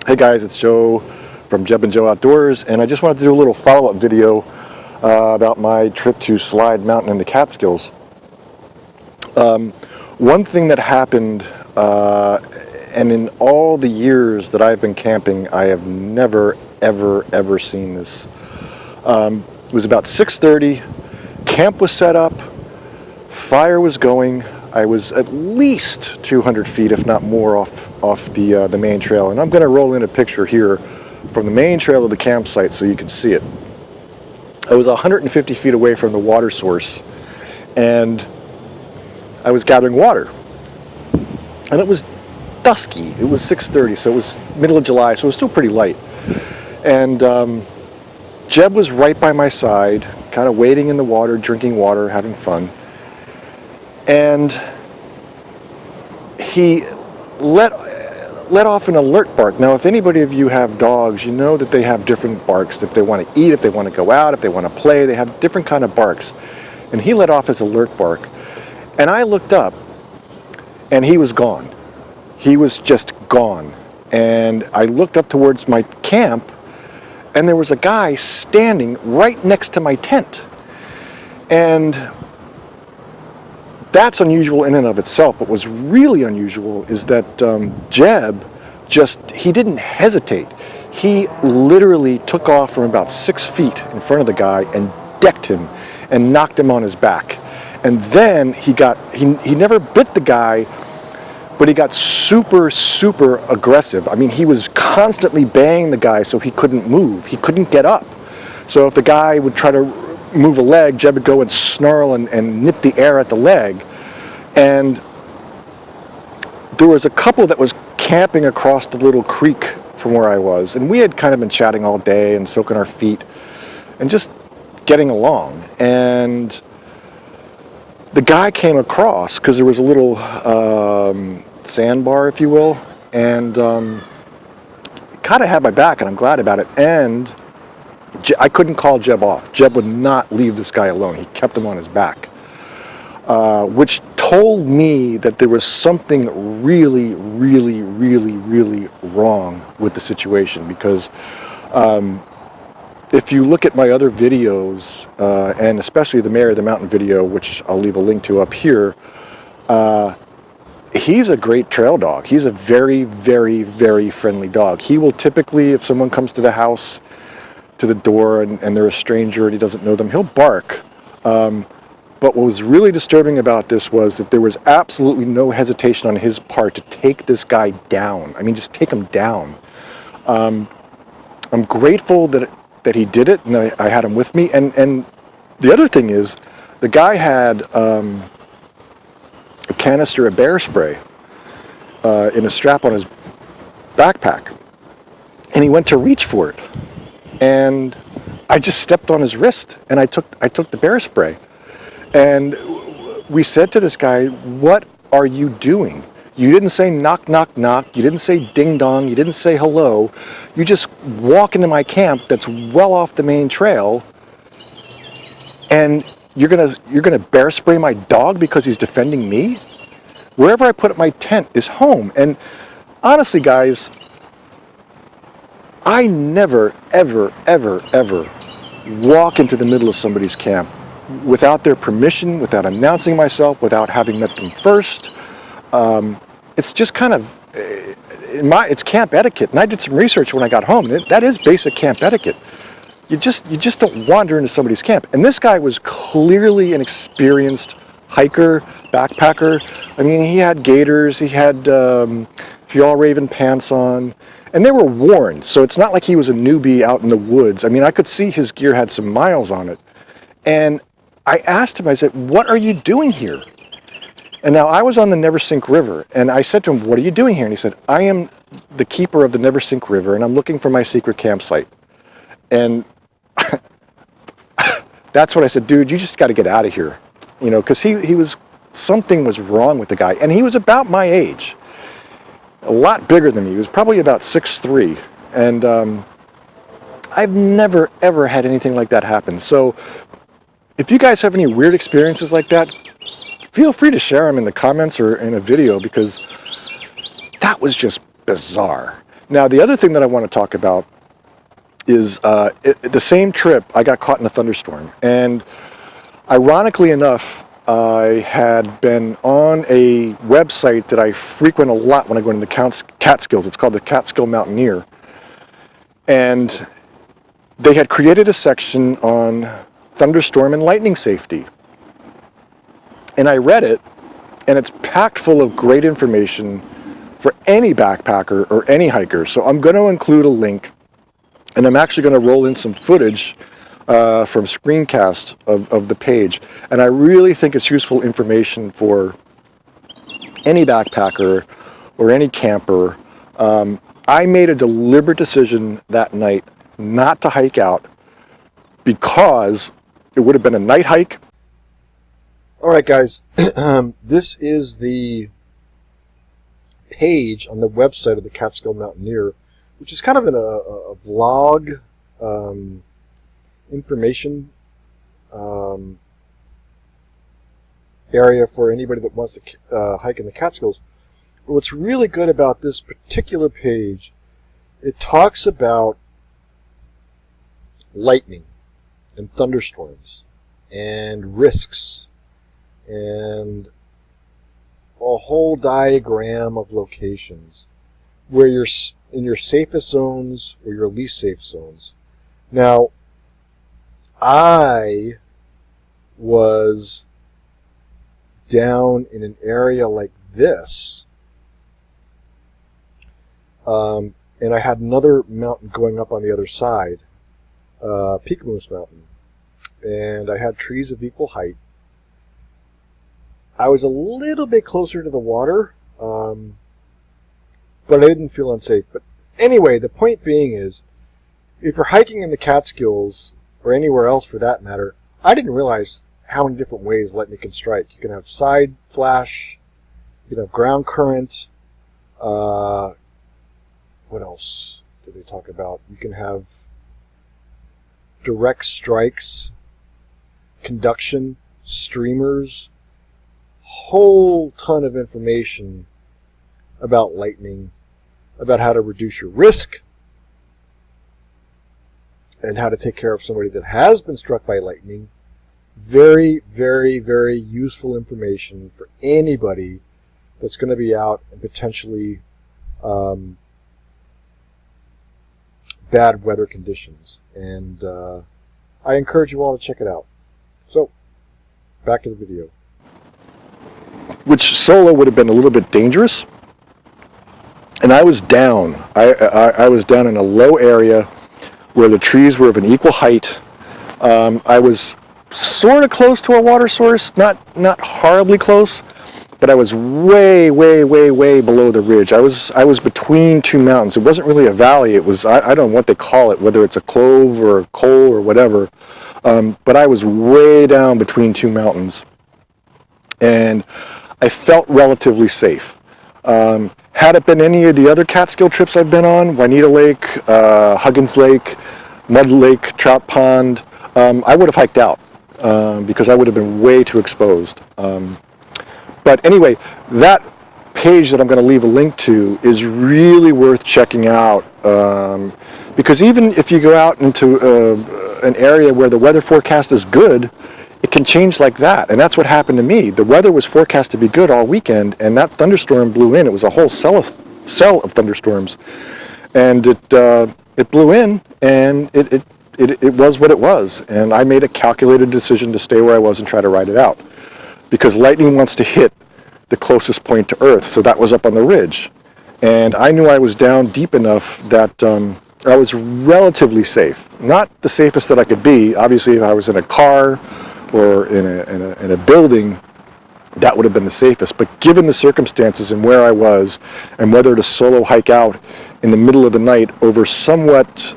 Hey guys, it's Joe from Jeb and Joe Outdoors, and I just wanted to do a little follow-up video about my trip to Slide Mountain in the Catskills. One thing that happened, and in all the years that I've been camping, I have never, ever seen this. It was about 6:30, camp was set up, fire was going. I was at least 200 feet, if not more, off the main trail. And I'm going to roll in a picture here from the main trail of the campsite so you can see it. I was 150 feet away from the water source, and I was gathering water. And it was dusky. It was 6:30, so it was middle of July, so it was still pretty light. And Jeb was right by my side, kind of wading in the water, drinking water, having fun. And he let off an alert bark. Now, if anybody of you have dogs, you know that they have different barks. If they want to eat, if they want to go out, if they want to play, they have different kind of barks. And he let off his alert bark. And I looked up, and he was gone. He was just gone. And I looked up towards my camp, and there was a guy standing right next to my tent. And that's unusual in and of itself. What was really unusual is that Jeb he didn't hesitate. He literally took off from about 6 feet in front of the guy and decked him and knocked him on his back. And then he never bit the guy, but he got super, super aggressive. I mean, he was constantly banging the guy so he couldn't move. He couldn't get up. So if the guy would try to move a leg, Jeb would go and snarl and nip the air at the leg. And there was a couple that was camping across the little creek from where I was, and we had kind of been chatting all day and soaking our feet and just getting along. And the guy came across because there was a little sandbar, if you will, and kind of had my back, and I'm glad about it. And I couldn't call Jeb off. Jeb would not leave this guy alone. He kept him on his back, which told me that there was something really, really, really, really wrong with the situation. Because if you look at my other videos, and especially the Mayor of the Mountain video, which I'll leave a link to up here, he's a great trail dog. He's a very, very, very friendly dog. He will typically, if someone comes to the house, to the door, and they're a stranger and he doesn't know them, he'll bark. But what was really disturbing about this was that there was absolutely no hesitation on his part to take this guy down. I mean, just take him down. I'm grateful that he did it, and I had him with me. And the other thing is, the guy had a canister of bear spray in a strap on his backpack, and he went to reach for it. And I just stepped on his wrist, and I took the bear spray. And we said to this guy, "What are you doing? You didn't say knock, knock, knock. You didn't say ding dong. You didn't say hello. You just walk into my camp that's well off the main trail, and you're gonna bear spray my dog because he's defending me? Wherever I put up my tent is home." And honestly, guys, I never, ever, ever, ever walk into the middle of somebody's camp without their permission, without announcing myself, without having met them first. It's just kind of, it's camp etiquette. And I did some research when I got home, and that is basic camp etiquette. You just don't wander into somebody's camp. And this guy was clearly an experienced hiker, backpacker. I mean, he had gaiters, he had Fjallraven pants on, and they were worn, so it's not like he was a newbie out in the woods. I mean, I could see his gear had some miles on it. And I asked him, I said, "What are you doing here?" And now I was on the Neversink River, and I said to him, "What are you doing here?" And he said, "I am the keeper of the Neversink River, and I'm looking for my secret campsite." And that's what I said, "Dude, you just got to get out of here." You know, because something was wrong with the guy. And he was about my age. A lot bigger than me. He was probably about 6'3". And I've never, ever had anything like that happen. So if you guys have any weird experiences like that, feel free to share them in the comments or in a video, because that was just bizarre. Now, the other thing that I want to talk about is the same trip I got caught in a thunderstorm. And ironically enough, I had been on a website that I frequent a lot when I go into the Catskills. It's called the Catskill Mountaineer. And they had created a section on thunderstorm and lightning safety. And I read it, and it's packed full of great information for any backpacker or any hiker. So I'm going to include a link, and I'm actually going to roll in some footage from screencast of the page. And I really think it's useful information for any backpacker or any camper. I made a deliberate decision that night not to hike out because it would have been a night hike. All right, guys, this is the page on the website of the Catskill Mountaineer, which is kind of a vlog information area for anybody that wants to hike in the Catskills. But what's really good about this particular page, it talks about lightning and thunderstorms and risks and a whole diagram of locations where you're in your safest zones or your least safe zones. Now, I was down in an area like this, and I had another mountain going up on the other side, Peakamoose Mountain, and I had trees of equal height. I was a little bit closer to the water, but I didn't feel unsafe. But anyway, the point being is, if you're hiking in the Catskills, or anywhere else for that matter, I didn't realize how many different ways lightning can strike. You can have side flash, you can have ground current, what else did they talk about? You can have direct strikes, conduction, streamers, whole ton of information about lightning, about how to reduce your risk, and how to take care of somebody that has been struck by lightning. Very, very, very useful information for anybody that's going to be out in potentially bad weather conditions. And I encourage you all to check it out. So, back to the video. Which solo would have been a little bit dangerous. And I was down. I was down in a low area where the trees were of an equal height. I was sort of close to a water source, not horribly close, but I was way, way, way, way below the ridge. I was between two mountains. It wasn't really a valley. It was, I don't know what they call it, whether it's a clove or a col or whatever, but I was way down between two mountains, and I felt relatively safe. Had it been any of the other Catskill trips I've been on, Juanita Lake, Huggins Lake, Mud Lake, Trout Pond, I would have hiked out because I would have been way too exposed. But anyway, that page that I'm going to leave a link to is really worth checking out because even if you go out into an area where the weather forecast is good, it can change like that. And that's what happened to me. The weather was forecast to be good all weekend, and that thunderstorm blew in. It was a whole cell of thunderstorms. And it blew in, and it was what it was. And I made a calculated decision to stay where I was and try to ride it out. Because lightning wants to hit the closest point to Earth, so that was up on the ridge. And I knew I was down deep enough that I was relatively safe. Not the safest that I could be. Obviously, if I was in a car or in a building, that would have been the safest. But given the circumstances and where I was, and whether to solo hike out in the middle of the night over somewhat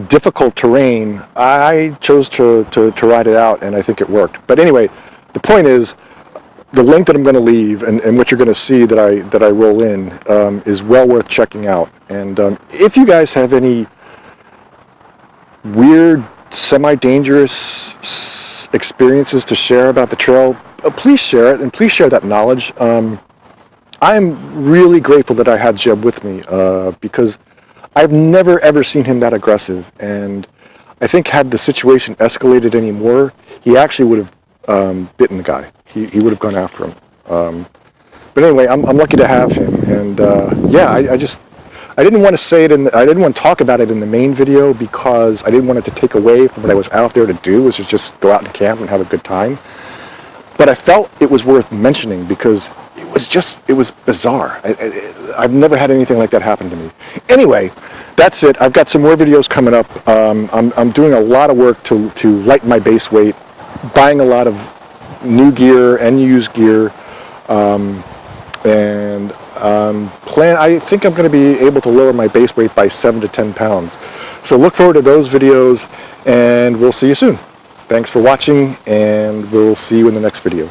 difficult terrain, I chose to ride it out, and I think it worked. But anyway, the point is, the link that I'm going to leave and what you're going to see that I roll in is well worth checking out. And if you guys have any weird, semi-dangerous experiences to share about the trail, please share it, and please share that knowledge. I'm really grateful that I had Jeb with me because I've never ever seen him that aggressive, and I think had the situation escalated any more, he actually would have bitten the guy. He would have gone after him. But anyway, I'm lucky to have him, and yeah, I didn't want to say it I didn't want to talk about it in the main video because I didn't want it to take away from what I was out there to do, which is just go out and camp and have a good time. But I felt it was worth mentioning because it was bizarre. I've never had anything like that happen to me. Anyway, that's it. I've got some more videos coming up. I'm doing a lot of work to lighten my base weight, buying a lot of new gear and used gear, and I think I'm going to be able to lower my base weight by 7 to 10 pounds. So look forward to those videos, and we'll see you soon. Thanks for watching, and we'll see you in the next video.